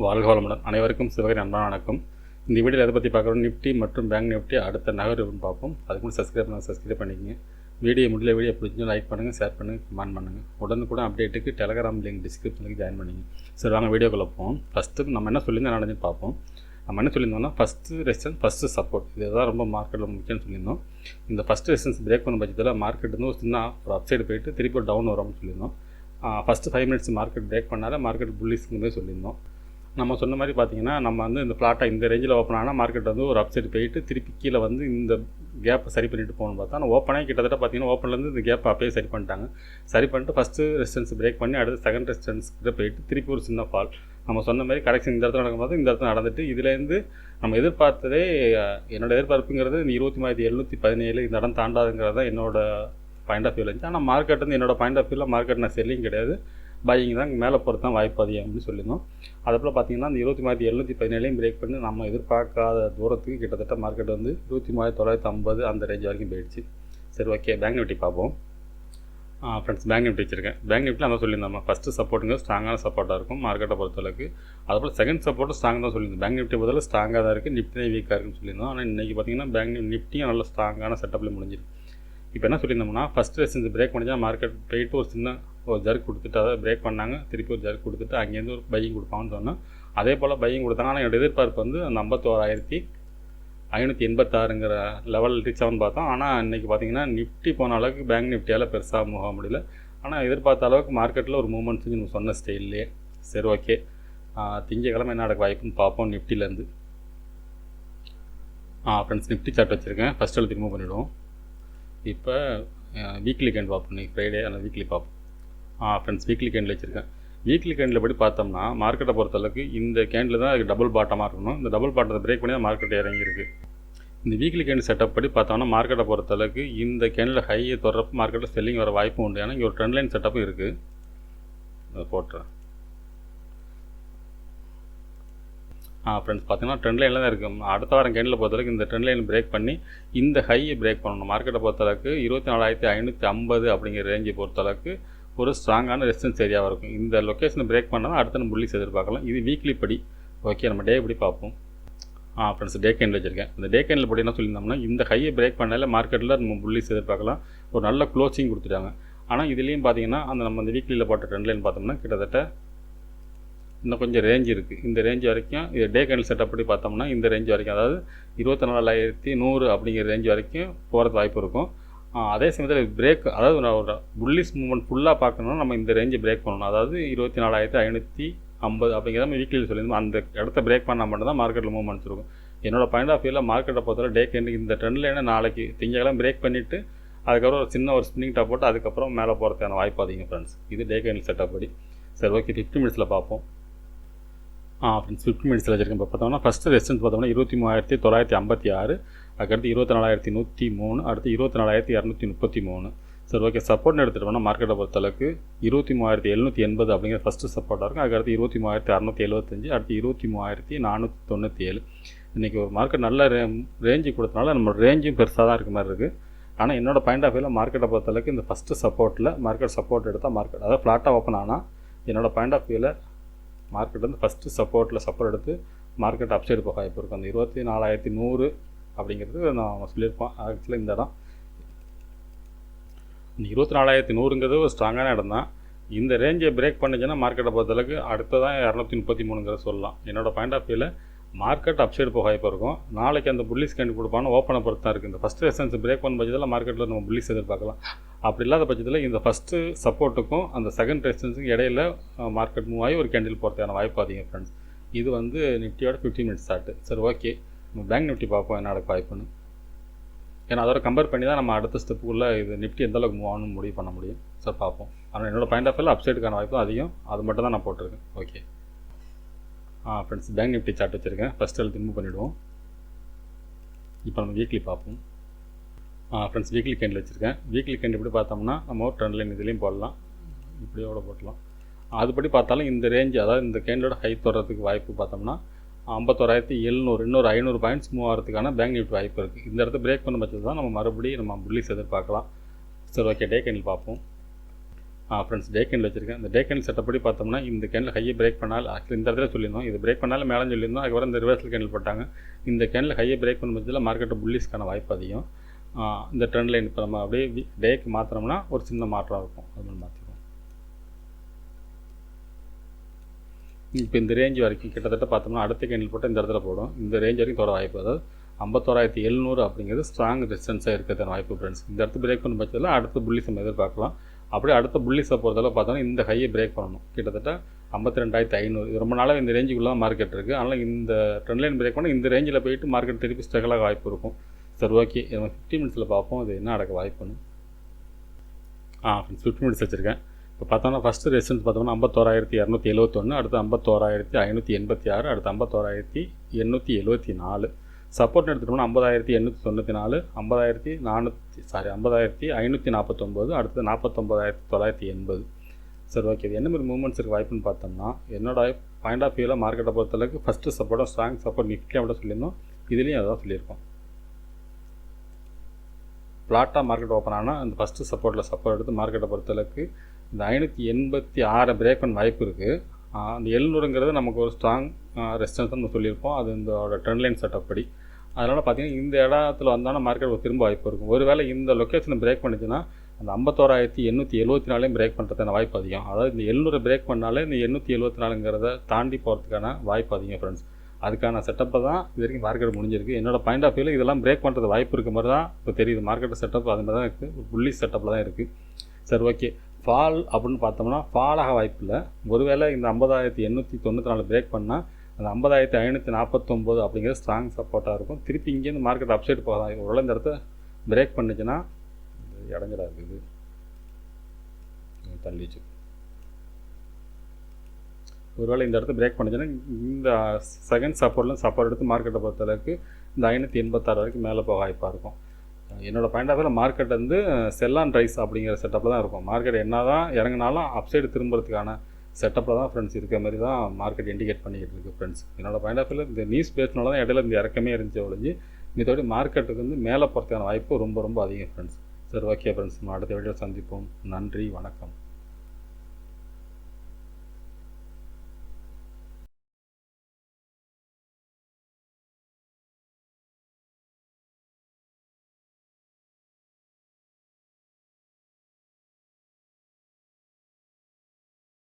வாழ்க வளமுடன். அனைவருக்கும் சிவகரி அன்பான வணக்கம். இந்த வீடியோவில் எதை பற்றி பார்க்குறோம், நிஃப்டி மற்றும் பேங்க் நிஃப்டி அடுத்த நகர்வுன்னு பார்ப்போம். அதுக்கு முன்னாடி சப்ஸ்கிரைப் பண்ணிக்கங்க. வீடியோ பிடிச்சி லைக் பண்ணுங்கள், ஷேர் பண்ணுங்கள், கமெண்ட் பண்ணுங்கள். உடனுக்குடன் அப்டேட்டுக்கு டெலகிராம் லிங்க் டிஸ்கிரிப்ஷனுக்கு ஜாயின் பண்ணிங்க. சரி, வாங்க வீடியோக்குள்ளே போவோம். ஃபஸ்ட்டு நம்ம என்ன சொல்லியிருந்தோம் நடந்துன்னு பார்ப்போம். நம்ம என்ன சொல்லியிருந்தோம்னா, ஃபஸ்ட்டு ரெசிஸ்டன்ஸ், ஃபஸ்ட்டு சப்போர்ட், இதுதான் ரொம்ப மார்க்கெட்டில் முக்கியம்னு சொல்லியிருந்தோம். இந்த ஃபஸ்ட்டு ரெசிஸ்டன்ஸ் பிரேக் பண்ண பட்சத்தில் மார்க்கெட் வந்து ஒரு சின்ன ஒரு அப்சைடு போயிட்டு திருப்பி டவுன் வரும்னு சொல்லியிருந்தோம். ஃபஸ்ட்டு 5 மினிட்ஸ் மார்க்கெட் பிரேக் பண்ணால மார்க்கெட் புல்லிஸ்க்குமே சொல்லியிருந்தோம். நம்ம சொன்ன மாதிரி பார்த்தீங்கன்னா, நம்ம வந்து இந்த ஃப்ளாட்டாக இந்த ரேஞ்சில் ஓப்பன் ஆனால் மார்க்கெட் வந்து ஒரு அப்சைடு போயிட்டு திருப்பி கீழே வந்து இந்த கேப்பை சரி பண்ணிட்டு போகணும்னு பார்த்தா, ஆனால் ஓப்பனே கிட்டத்தட்ட பார்த்தீங்கன்னா ஓப்பன்லேருந்து இந்த கேப்பை அப்பயே சரி பண்ணிட்டாங்க. சரி பண்ணிட்டு ஃபஸ்ட்டு ரெசிஸ்டன்ஸ் பிரேக் பண்ணி அடுத்து செகண்ட் ரெசிஸ்டன்ஸ் கிட்ட போயிட்டு திருப்பி ஒரு சின்ன ஃபால். நம்ம சொன்ன மாதிரி கரெக்ஷன் இந்த இடத்துல நடக்கும்போது இந்த இடத்துல நடந்துட்டு, இதுலேருந்து நம்ம எதிர்பார்த்ததே, என்னோட எதிர்பார்ப்புங்கிறது இந்த 23,717 இந்த இடம் தாண்டாதுங்கிறது தான் என்னோட பாயிண்ட் ஆஃப் வியூவில் இருந்துச்சு. ஆனால் மார்க்கெட் வந்து என்னோட பாயிண்ட் ஆஃப் வியூவில் மார்க்கெட் நான் செல்லிங் கிடையாது, பையிங் தான், மேலே போகிறது தான் வாய்ப்பு அதிகம் அப்படின்னு சொல்லியிருந்தோம். அதுபோல் பார்த்தீங்கன்னா இந்த 23,717 பிரேக் பண்ணி நம்ம எதிர்பார்க்காத தூரத்துக்கு கிட்டத்தட்ட மார்க்கெட் வந்து 23,950 அந்த ரேஞ்ச் வரைக்கும் போயிடுச்சு. சரி, ஓகே, பேங்க் நிஃப்டி பார்ப்போம். ஃப்ரெண்ட்ஸ், பேங்க் நிஃப்டி வச்சுருக்கேன். பேங்க் நிஃப்டியில் அதான் சொல்லியிருந்தோம், ஃபஸ்ட்டு சப்போர்ட்டுங்க ஸ்ட்ராங்கான சப்போர்ட்டாக இருக்கும் மார்க்கெட்டை பொறுத்தளவுக்கு. அதுபோல் செகண்ட் சப்போர்ட்டு ஸ்ட்ராங் தான் சொல்லியிருந்தோம். பேங்க் நிஃப்டி பொறுத்தவரை ஸ்ட்ராங்காக தான் இருக்குது, நிஃப்டி வீக்காக இருக்குன்னு சொல்லியிருந்தோம். ஆனால் இன்றைக்கி பார்த்தீங்கன்னா பேங்க் நிஃப்டியும் நல்ல ஸ்ட்ராங்கான செட்டப்பில் முடிஞ்சிருக்கு. இப்போ என்ன சொல்லியிருந்தோம்னா, ஃபஸ்ட்டு ரெசிஸ்டன்ஸ் பிரேக் பண்ணிச்சா மார்க்கெட் போயிட்டு ஒரு சின்ன ஒரு ஜர்க் கொடுத்துட்டு, அதை பிரேக் பண்ணாங்க, திருப்பி ஒரு ஜர்க் கொடுத்துட்டு அங்கேருந்து ஒரு பையிங் கொடுப்பாங்கன்னு சொன்னோம். அதே போல் பையிங் கொடுத்தாங்க. ஆனால் என்னோட எதிர்பார்ப்பு வந்து அந்த 51,586ங்கிற லெவல் ரீச் ஆகும்னு பார்த்தோம். ஆனால் இன்றைக்கி பார்த்தீங்கன்னா நிஃப்டி போன அளவுக்கு பேங்க் நிஃப்டியால் பெருசாக மூவ் ஆக முடியல. ஆனால் எதிர்பார்த்த அளவுக்கு மார்க்கெட்டில் ஒரு மூவ்மெண்ட்ஸ் நம்ம சொன்ன ஸ்டைல்லையே. சரி, ஓகே, திங்கக்கிழமை என்ன நடக்க வாய்ப்புன்னு பார்ப்போம் நிஃப்டிலேருந்து. ஃப்ரெண்ட்ஸ், நிஃப்டி சார்ட் வச்சுருக்கேன். ஃபஸ்ட் எழுதி ரிமூவ் பண்ணிவிடுவோம். இப்போ வீக்லி கேண்ட் பார்ப்போம். இன்றைக்கி ஃப்ரைடே, ஆனால் வீக்லி பார்ப்போம். ஃப்ரெண்ட்ஸ், வீக்லி கேண்டில் வச்சுருக்கேன். வீக்லி கேண்டில் படி பார்த்தோம்னா மார்க்கெட்டை பொறுத்தளவுக்கு இந்த கேண்டில் தான் அதுக்கு டபுள் பாட்டமாக இருக்கணும். இந்த டபுள் பாட்டத்தை பிரேக் பண்ணி தான் மார்க்கெட் இறங்கியிருக்கு. இந்த வீக்லி கேண்டில் செட்டப் படி பார்த்தோம்னா மார்க்கெட்டை பொறுத்தளவுக்கு இந்த கேண்டில் ஹையை தொடரப்போ மார்க்கெட்டில் செல்லிங் வர வாய்ப்பும் உண்டு. ஏன்னா இங்கே ஒரு ட்ரெண்ட் லைன் செட்டப்பும் இருக்குது. அதை போட்டுறேன். ஃப்ரெண்ட்ஸ், பார்த்தீங்கன்னா ட்ரெண்ட் லைனில் தான் இருக்குது. அடுத்த வாரம் கேண்டில் பொறுத்தளவுக்கு இந்த ட்ரெண்ட் லைன் பிரேக் பண்ணி இந்த ஹையை பிரேக் பண்ணணும். மார்க்கெட்டை பொறுத்தளவுக்கு 24,550 அப்படிங்கிற ரேஞ்சை பொறுத்தளவுக்கு ஒரு ஸ்ட்ராங்கான ரெசிஸ்டன்ஸ் ஏரியாவாக இருக்கும். இந்த லொக்கேஷனை பிரேக் பண்ணால் அடுத்த நம்ம புல்லிஸ் எதிர்பார்க்கலாம். இது வீக்லி படி. ஓகே, நம்ம டே படி பார்ப்போம். ஃப்ரெண்ட்ஸ், டே கேண்டில் வச்சுருக்கேன். இந்த டே கேண்டில் படி என்ன சொல்லியிருந்தோம்னா, இந்த ஹையை பிரேக் பண்ணால மார்க்கெட்டில் நம்ம புல்லிஸ் எதிர்பார்க்கலாம். ஒரு நல்ல க்ளோசிங் கொடுத்துட்டாங்க. ஆனால் இதுலேயும் பார்த்தீங்கன்னா நம்ம அந்த வீக்லியில் போட்ட ட்ரெண்ட் லைன் பார்த்தோம்னா கிட்டத்தட்ட இன்னும் கொஞ்சம் ரேஞ்ச் இருக்குது. இந்த ரேஞ்ச் வரைக்கும் இது டே கேண்டில் செட்டப் படி பார்த்தோம்னா இந்த ரேஞ்ச் வரைக்கும், அதாவது 24,100 அப்படிங்கிற ரேஞ்ச் வரைக்கும் போகிறது வாய்ப்பு இருக்கும். அதே சமயத்தில் பிரேக், அதாவது ஒரு புல்லிஸ் மூவ்மெண்ட் ஃபுல்லாக பார்க்கணுன்னா நம்ம இந்த ரேஞ்சை பிரேக் பண்ணணும். அதாவது 24,550 அப்படிங்கிறத நம்ம வீக்லியில் சொல்லியிருந்தோம். அந்த இடத்த பிரேக் பண்ணால் மட்டும் தான் மார்க்கெட்டில் மூவ்மெண்ட்ஸ் இருக்கும். என்னோட பாயிண்ட் ஆஃப் வியூவில் மார்க்கெட்டை பொறுத்தவரை டே கேண்டில் இந்த ட்ரெண்ட் லைனை நாளைக்கு திங்கக்கிழமை பிரேக் பண்ணிவிட்டு அதுக்கப்புறம் ஒரு சின்ன ஒரு ஸ்பின்னிங் டாப் போட்டு அதுக்கப்புறம் மேலே போகிறதுக்கான வாய்ப்பு அதிகம். ஃப்ரெண்ட்ஸ், இது டே கேண்டில் செட்டப் படி. சரி, ஓகே, 50 மினிட்ஸில் பார்ப்போம். ஃப்ரெண்ட்ஸ், 50 மினிட்ஸில் வச்சுருக்கேன். இப்போ பார்த்தோம்னா ஃபஸ்ட்டு ரெசிஸ்டன்ஸ் பார்த்தோம்னா 23,956, அதுக்கடுத்து 24,103, அடுத்து 24,233. சரி, ஓகே, சப்போர்ட்னு எடுத்துகிட்டோம்னா மார்க்கெட்டை பொறுத்தளவுக்கு 23,780 அப்படிங்கிற ஃபஸ்ட்டு சப்போர்ட்டாக இருக்கும். அதுக்கடுத்து 23,675, அடுத்து 23,497. இன்றைக்கி ஒரு மார்க்கெட் நல்ல ரேஞ்சு கொடுத்தனால நம்ம ரேஞ்சும் பெருசாக தான் இருக்க மாதிரி இருக்குது. ஆனால் என்னோட பாயிண்ட் ஆஃப் வியூவில் மார்க்கெட்டை பொறுத்தளவுக்கு இந்த ஃபஸ்ட்டு சப்போர்ட்டில் மார்க்கெட் சப்போர்ட் எடுத்தால் மார்க்கெட், அதாவது ஃப்ளாட்டாக ஓப்பன் ஆனால் என்னோட பாயிண்ட் ஆஃப் வியூவில் மார்க்கெட் வந்து ஃபஸ்ட்டு சப்போர்ட் எடுத்து மார்க்கெட் அப்சைடு போக வாய்ப்பு இருக்கும். அந்த 24,100 அப்படிங்கிறது நான் சொல்லியிருப்பேன். ஆக்சுவலாக இந்த இடம் இந்த 24,100ங்கிறது ஒரு ஸ்ட்ராங்கான இடம் தான். இந்த ரேஞ்சை பிரேக் பண்ணிச்சுன்னா மார்க்கெட்டை பொறுத்தளவுக்கு அடுத்ததான் 233ங்கிறத சொல்லலாம். என்னோட பாயிண்ட் ஆஃப் வியூவில் மார்க்கெட் அப்சைடு போக வாய்ப்பு இருக்கும். நாளைக்கு அந்த புல்லிஸ் கேண்டு கொடுப்பான்னு ஓப்பனை பொறுத்து தான் இருக்குது. இந்த ஃபஸ்ட்டு ரெசிஸ்டன்ஸ் பிரேக் பண்ண பட்சத்தில் மார்க்கெட்டில் நம்ம புல்லிஸ் எதிர்பார்க்கலாம். அப்படி இல்லாத பட்சத்தில் இந்த ஃபஸ்ட்டு சப்போர்ட்டுக்கும் அந்த செகண்ட் ரெசிஸ்டன்ஸுக்கும் இடையில மார்க்கெட் மூவ் ஆகி ஒரு கேண்டில் போகிறதுக்கான வாய்ப்பு அதிகம். ஃப்ரெண்ட்ஸ், இது வந்து நிஃப்டியோட 15 மினிட்ஸ் ஸ்டார்ட்டு. சரி, ஓகே, நம்ம பேங்க் நிஃப்டி பார்ப்போம் என்ன நடக்க வாய்ப்புன்னு. ஏன்னா அதோட கம்பேர் பண்ணி தான் நம்ம அடுத்த ஸ்டெப்புக்குள்ளே இது நிஃப்டி எந்தளவுக்கு மூவ் ஆகணும்னு முடிவு பண்ண முடியும். சார், பார்ப்போம். ஆனால் என்னோடய பாயிண்ட் ஆஃப் வியூவில் அப்சைடுக்கான வாய்ப்பு அதிகம். அது மட்டும் தான் நான் போட்டிருக்கேன். Okay, friends, bank Nifty chart வச்சுருக்கேன். ஃபஸ்ட் எழுதி ரிமூவ் பண்ணிவிடுவோம். இப்போ நம்ம வீக்லி பார்ப்போம். ஃப்ரெண்ட்ஸ், வீக்லி கேண்டில் வச்சுருக்கேன். வீக்லி கேண்டில் இப்படி பார்த்தோம்னா நம்ம ஒரு ட்ரெண்ட் லைன் இதுலேயும் போடலாம், இப்படியோட போடலாம். அதுபடி பார்த்தாலும் இந்த ரேஞ்ச், அதாவது இந்த கேண்டலோட ஹை தொடர்றதுக்கு வாய்ப்பு பார்த்தோம்னா 51,700, இன்னொரு 500 பாயிண்ட்ஸ் மூவ் ஆகிறதுக்கான பேங்க் நிஃப்டி வாய்ப்பு இருக்குது. இந்த இடத்த பிரேக் பண்ண பட்சத்தில் தான் நம்ம மறுபடியும் நம்ம புல்லிஸ் எதிர்பார்க்கலாம். சரி, ஓகே, டே கேண்டில் பார்ப்போம். ஃப்ரெண்ட்ஸ் டே கேண்டில் வச்சுருக்கேன். இந்த டே கேண்டில் செட்டப் படி பார்த்தோம்னா இந்த கேண்டில் ஹையை பிரேக் பண்ணால் ஆக்சுவலி இந்த இடத்துல சொல்லியிருந்தோம், இது பிரேக் பண்ணாலும் மேலே சொல்லியிருந்தோம். அதுக்கப்புறம் இந்த ரிவர்சல் கேண்டில் போட்டாங்க. இந்த கேண்டில் ஹையை பிரேக் பண்ணும் பட்சத்தில் மார்க்கெட்டு புல்லிஸ்க்கான வாய்ப்பு அதிகம். இந்த ட்ரெண்ட் லைன் இப்போ நம்ம அப்படியே டேக்கு மாற்றினோம்னா ஒரு சின்ன மாற்றம் இருக்கும். அது மாதிரி மாற்றிடுவோம். இப்போ இந்த ரேஞ்ச் வரைக்கும் கிட்டத்தட்ட பார்த்தோம்னா அடுத்த கேண்டில் போட்டு இந்த இடத்துல போடும். இந்த ரேஞ்ச் வரைக்கும் தோட வாய்ப்பு, அதாவது 51,700 அப்படிங்கிறது ஸ்ட்ராங் ரெசிஸ்டன்ஸாக இருக்கிறது வாய்ப்பு ஃப்ரெண்ட்ஸ். இந்த இடத்து பிரேக் பண்ணும் பட்சத்தில் அடுத்த புல்லிஸ் நம்ம எதிர்பார்க்கலாம். அப்படியே அடுத்த புல்லிஸை பொறுத்தளவு பார்த்தோன்னா இந்த ஹையை பிரேக் பண்ணணும். கிட்டத்தட்ட 52,500 இது ரொம்ப நாளாக இந்த ரேஞ்சுக்குள்ளே தான் மார்க்கெட் இருக்குது. அதனால் இந்த ட்ரெண்ட் லைன் பிரேக் பண்ணால் இந்த ரேஞ்சில் போயிட்டு மார்க்கெட் திருப்பி ஸ்ட்ரகிளாக வாய்ப்பு இருக்கும். சரி, ஓகே, நம்ம 50 மினிட்ஸில் பார்ப்போம் இது என்ன நடக்க வாய்ப்புன்னு. ஃப்ரெண்ட்ஸ் 50 மினிட்ஸ் வச்சுருக்கேன். இப்போ பார்த்தோம்னா ஃபஸ்ட்டு ரெசிஸ்டன்ஸ் பார்த்தோம்னா 51,271, அடுத்து 51,586, அடுத்து 51,874. சப்போர்ட் எடுத்துட்டோம்னா 50,894, 50,549, அடுத்து 49,980. சரி, ஓகே, இது என்ன மாதிரி மூவ்மெண்ட்ஸ் இருக்குது வாய்ப்புன்னு பார்த்தோம்னா என்னோட பாயிண்ட் ஆஃப் வியூவில் மார்க்கெட்டை பொறுத்தளவுக்கு ஃபஸ்ட்டு சப்போர்ட்டும் ஸ்ட்ராங் சப்போர்ட் நிஃப்டி அப்படி சொல்லியிருந்தோம். இதுலேயும் அதான் சொல்லியிருக்கோம். ஃப்ளாட்டாக மார்க்கெட் ஓப்பன் ஆனால் அந்த ஃபஸ்ட்டு சப்போர்ட் எடுத்து மார்க்கெட்டை பொறுத்தளவுக்கு இந்த 586 பிரேக் பண்ண வாய்ப்பு இருக்குது. அந்த 700ங்கிறது நமக்கு ஒரு ஸ்ட்ராங் ரெசிஸ்டன்ஸ் நம்ம சொல்லியிருப்போம். அது இந்த ட்ரெண்ட் லைன் செட்டப் படி. அதனால் பார்த்தீங்கன்னா இந்த இடத்துல வந்தாலும் மார்க்கெட் திரும்ப வாய்ப்பு இருக்கும். ஒருவேளை இந்த லொக்கேஷனை பிரேக் பண்ணிச்சுன்னா அந்த 51,874 பிரேக் பண்ணுறதுக்கான வாய்ப்பு அதிகம். அதாவது இந்த 700 பிரேக் பண்ணாலே இந்த 874ங்கிறத தாண்டி போகிறதுக்கான வாய்ப்பு அதிகம் ஃப்ரெண்ட்ஸ். அதுக்கான செட்டப்பை தான் இது வரைக்கும் மார்க்கெட் முடிஞ்சிருக்கு. என்னோட பாயிண்ட் ஆஃப் வியூவில் இதெல்லாம் பிரேக் பண்ணுறது வாய்ப்பு இருக்க மாதிரி தான் இப்போ தெரியுது. மார்க்கெட் செட்டப் அது மாதிரி தான் இருக்குது, ஒரு புள்ளி செட்டப்பில் தான் இருக்குது. சரி, ஓகே, ஃபால் அப்படின்னு பார்த்தோம்னா ஃபாலாக வாய்ப்பு இல்லை. ஒருவேளை இந்த 50,894 பிரேக் பண்ணால் அந்த 50,549 அப்படிங்கிறது ஸ்ட்ராங் சப்போர்ட்டாக இருக்கும். திருப்பி இங்கேருந்து மார்க்கெட் அப்சைடு போகலாம். ஒருவேளை இந்த இடத்த பிரேக் பண்ணிச்சுன்னா இடைஞ்சலாக இருக்குது, தள்ளிச்சு. ஒருவேளை இந்த இடத்த பிரேக் பண்ணிச்சுன்னா இந்த செகண்ட் சப்போர்ட் எடுத்து மார்க்கெட்டை பொறுத்தளவுக்கு இந்த 586 வரைக்கும் மேலே போக வாய்ப்பாக இருக்கும். என்னோடய பாயிண்ட் ஆஃப் வியூவில் மார்க்கெட் வந்து செல் அண்ட் ரைஸ் அப்படிங்கிற செட்டப்பில் தான் இருக்கும். மார்க்கெட் என்ன தான் இறங்கினாலும் அப்சைடு திரும்புறதுக்கான செட்டப்பில் தான் ஃப்ரெண்ட்ஸ் இருக்கிற மாதிரி தான் மார்க்கெட் இண்டிகேட் பண்ணிக்கிட்டு இருக்குது ஃப்ரெண்ட்ஸ். என்னோடய பாயிண்ட் ஆஃப் வியூவில் இந்த நியூஸ் பேஸ்னால தான் இடையில இந்த இறக்கமே இருந்துச்சு ஒழிஞ்சு இதோட மார்க்கெட்டுக்கு வந்து மேலே போகிறதுக்கான வாய்ப்பு ரொம்ப ரொம்ப அதிகம் ஃப்ரெண்ட்ஸ். சரி, ஓகே ஃப்ரெண்ட்ஸ், நம்ம அடுத்த வீடியோ சந்திப்போம். நன்றி, வணக்கம்.